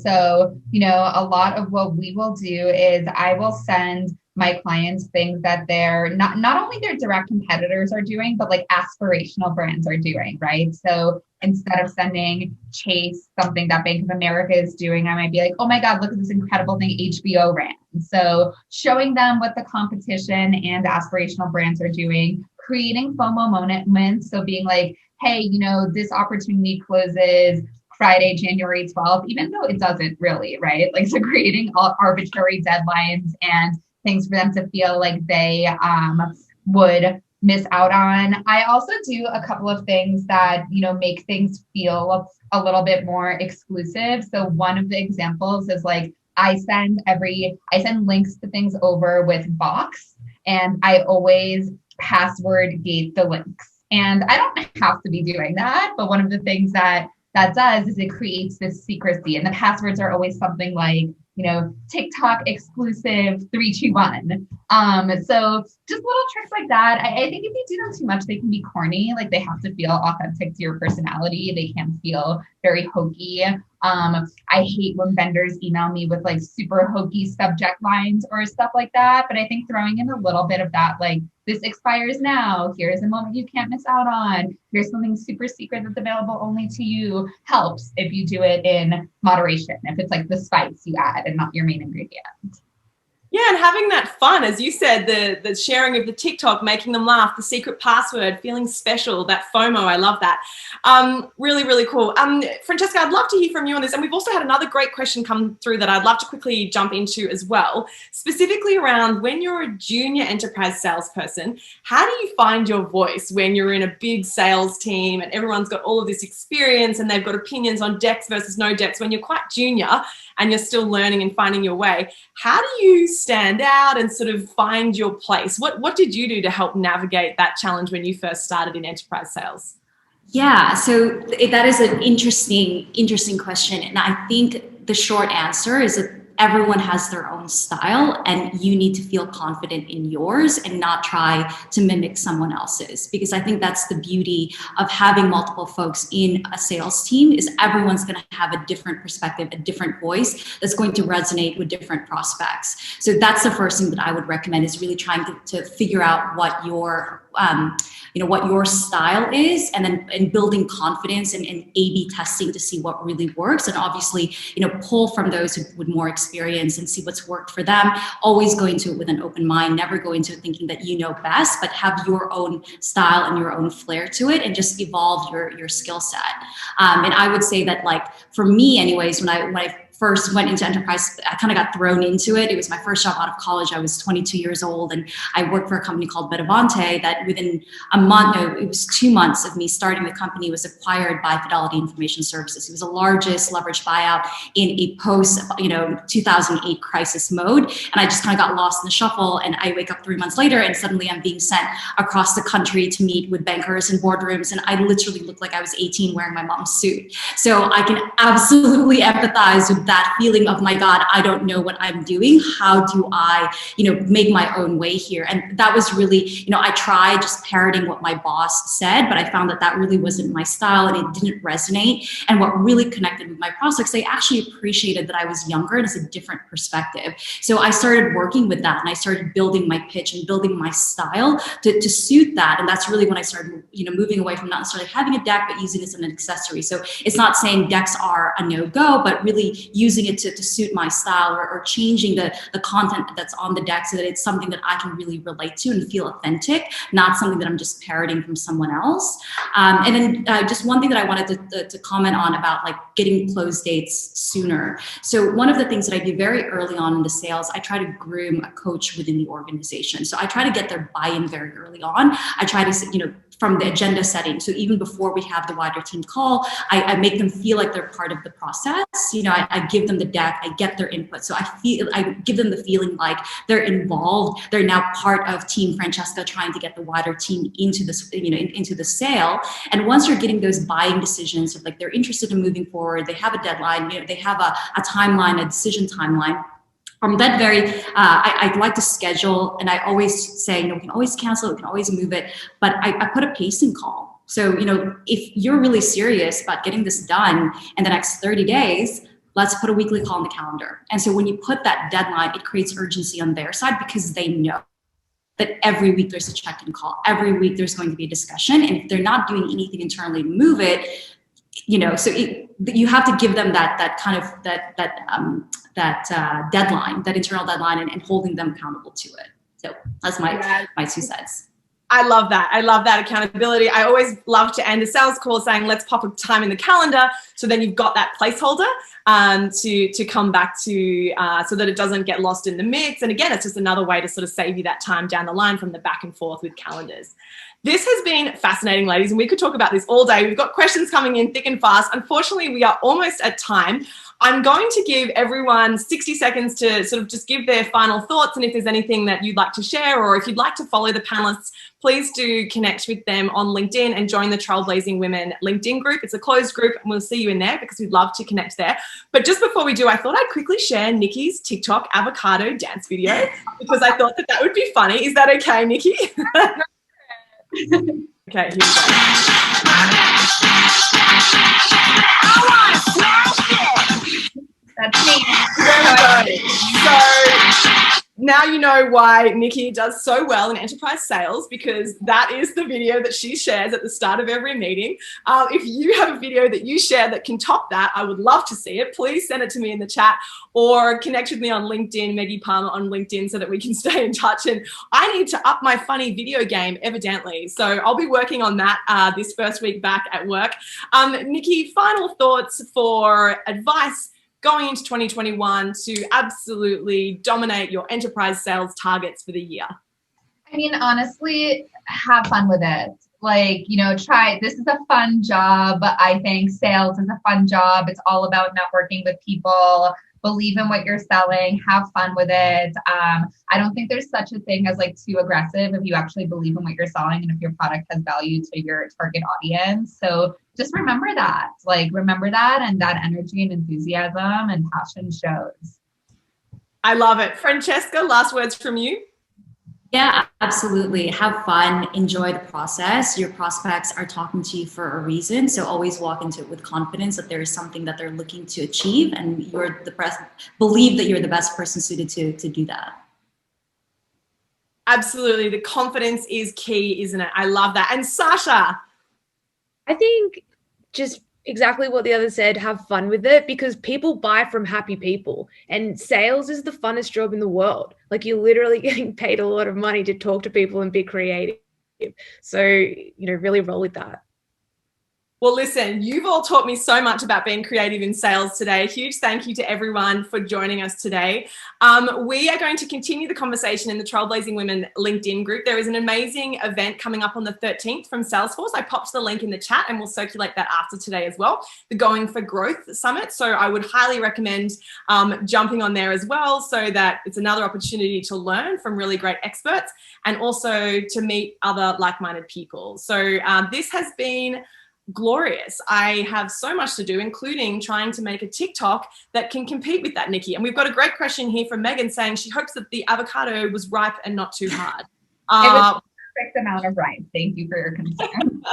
So, a lot of what we will do is I will send my clients things that they're not only their direct competitors are doing, but like aspirational brands are doing, right? So instead of sending Chase something that Bank of America is doing, I might be like, oh my God, look at this incredible thing HBO ran. So showing them what the competition and aspirational brands are doing, creating FOMO moments. So being like, hey, this opportunity closes Friday, January 12th, even though it doesn't really, right? Like, so creating arbitrary deadlines and things for them to feel like they would miss out on. I also do a couple of things that, make things feel a little bit more exclusive. So one of the examples is like, I send links to things over with Box, and I always password gate the links. And I don't have to be doing that, but one of the things that does is it creates this secrecy, and the passwords are always something like, TikTok exclusive 321. So just little tricks like that. I think if you do them too much, they can be corny. Like, they have to feel authentic to your personality. They can feel very hokey. I hate when vendors email me with like super hokey subject lines or stuff like that. But I think throwing in a little bit of that, like, this expires now, here's a moment you can't miss out on, here's something super secret that's available only to you, helps if you do it in moderation, if it's like the spice you add and not your main ingredient. Yeah, and having that fun, as you said, the sharing of the TikTok, making them laugh, the secret password, feeling special, that FOMO, I love that. Really, really cool. Francesca, I'd love to hear from you on this. And we've also had another great question come through that I'd love to quickly jump into as well, specifically around when you're a junior enterprise salesperson, how do you find your voice when you're in a big sales team and everyone's got all of this experience and they've got opinions on decks versus no decks? When you're quite junior and you're still learning and finding your way, how do you stand out and sort of find your place? What did you do to help navigate that challenge when you first started in enterprise sales? Yeah, so that is an interesting question. And I think the short answer is that everyone has their own style, and you need to feel confident in yours and not try to mimic someone else's. Because I think that's the beauty of having multiple folks in a sales team, is everyone's going to have a different perspective, a different voice that's going to resonate with different prospects. So that's the first thing that I would recommend, is really trying to figure out what your what your style is, and then building confidence and A/B testing to see what really works. And obviously, pull from those with more experience and see what's worked for them. Always go into it with an open mind, never go into it thinking that you know best, but have your own style and your own flair to it, and just evolve your skill set. And I would say that, like, for me anyways, when I first went into enterprise, I kind of got thrown into it. It was my first job out of college. I was 22 years old, and I worked for a company called Betavante that within a month, no, it was 2 months of me starting the company, was acquired by Fidelity Information Services. It was the largest leveraged buyout in a post, 2008 crisis mode. And I just kind of got lost in the shuffle, and I wake up 3 months later and suddenly I'm being sent across the country to meet with bankers and boardrooms. And I literally looked like I was 18 wearing my mom's suit. So I can absolutely empathize with that feeling of, my God, I don't know what I'm doing. How do I, make my own way here? And that was really, I tried just parroting what my boss said, but I found that really wasn't my style, and it didn't resonate. And what really connected with my prospects, they actually appreciated that I was younger and it's a different perspective. So I started working with that, and I started building my pitch and building my style to suit that. And that's really when I started, moving away from not necessarily having a deck, but using it as an accessory. So it's not saying decks are a no-go, but really using it to suit my style, or changing the content that's on the deck so that it's something that I can really relate to and feel authentic, not something that I'm just parroting from someone else. And then just one thing that I wanted to comment on about, like, getting close dates sooner. So one of the things that I do very early on in the sales, I try to groom a coach within the organization. So I try to get their buy-in very early on. I try to, from the agenda setting. So even before we have the wider team call, I make them feel like they're part of the process. I give them the deck, I get their input. So I give them the feeling like they're involved. They're now part of Team Francesca, trying to get the wider team into this, into the sale. And once you're getting those buying decisions of, like, they're interested in moving forward, they have a deadline, they have a timeline, a decision timeline. I'd like to schedule, and I always say, we can always cancel, we can always move it, but I put a pacing call. So, if you're really serious about getting this done in the next 30 days, let's put a weekly call on the calendar. And so when you put that deadline, it creates urgency on their side, because they know that every week there's a check-in call. Every week there's going to be a discussion. And if they're not doing anything internally to move it, so you have to give them that kind of deadline, that internal deadline, and holding them accountable to it. So that's my 2 cents. I love that. I love that accountability. I always love to end a sales call saying, let's pop a time in the calendar. So then you've got that placeholder to come back to, so that it doesn't get lost in the mix. And again, it's just another way to sort of save you that time down the line from the back and forth with calendars. This has been fascinating, ladies, and we could talk about this all day. We've got questions coming in thick and fast. Unfortunately, we are almost at time. I'm going to give everyone 60 seconds to sort of just give their final thoughts, and if there's anything that you'd like to share, or if you'd like to follow the panelists, please do connect with them on LinkedIn and join the Trailblazing Women LinkedIn group. It's a closed group, and we'll see you in there because we'd love to connect there. But just before we do, I thought I'd quickly share Nikki's TikTok avocado dance video because I thought that would be funny. Is that okay, Nikki? Okay, here we go. That's me. There we go. So now you know why Nikki does so well in enterprise sales, because that is the video that she shares at the start of every meeting. If you have a video that you share that can top that, I would love to see it. Please send it to me in the chat, or connect with me on LinkedIn, Maggie Palmer on LinkedIn, so that we can stay in touch. And I need to up my funny video game, evidently. So I'll be working on that this first week back at work. Nikki, final thoughts for advice going into 2021 to absolutely dominate your enterprise sales targets for the year? I mean, honestly, have fun with it. Like, try, this is a fun job. I think sales is a fun job. It's all about networking with people. Believe in what you're selling, have fun with it. I don't think there's such a thing as like too aggressive if you actually believe in what you're selling and if your product has value to your target audience. So just remember that, and that energy and enthusiasm and passion shows. I love it. Francesca, last words from you. Yeah, absolutely. Have fun, enjoy the process. Your prospects are talking to you for a reason. So always walk into it with confidence that there is something that they're looking to achieve, and believe that you're the best person suited to do that. Absolutely. The confidence is key, isn't it? I love that. And Sasha. I think just exactly what the other said, have fun with it, because people buy from happy people, and sales is the funnest job in the world. Like, you're literally getting paid a lot of money to talk to people and be creative. So, really roll with that. Well, listen, you've all taught me so much about being creative in sales today. Huge thank you to everyone for joining us today. We are going to continue the conversation in the Trailblazing Women LinkedIn group. There is an amazing event coming up on the 13th from Salesforce. I popped the link in the chat and we'll circulate that after today as well, the Going for Growth Summit. So I would highly recommend jumping on there as well, so that it's another opportunity to learn from really great experts and also to meet other like-minded people. So this has been glorious. I have so much to do, including trying to make a TikTok that can compete with that, Nikki. And we've got a great question here from Megan saying she hopes that the avocado was ripe and not too hard. It was the perfect amount of ripe. Thank you for your concern.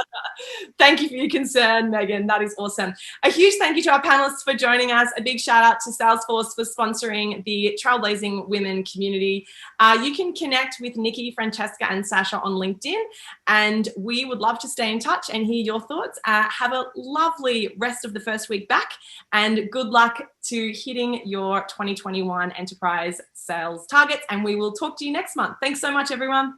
Thank you for your concern, Megan. That is awesome. A huge thank you to our panelists for joining us. A big shout out to Salesforce for sponsoring the Trailblazing Women community. You can connect with Nikki, Francesca, and Sasha on LinkedIn, and we would love to stay in touch and hear your thoughts. Have a lovely rest of the first week back, and good luck to hitting your 2021 enterprise sales targets. And we will talk to you next month. Thanks so much, everyone.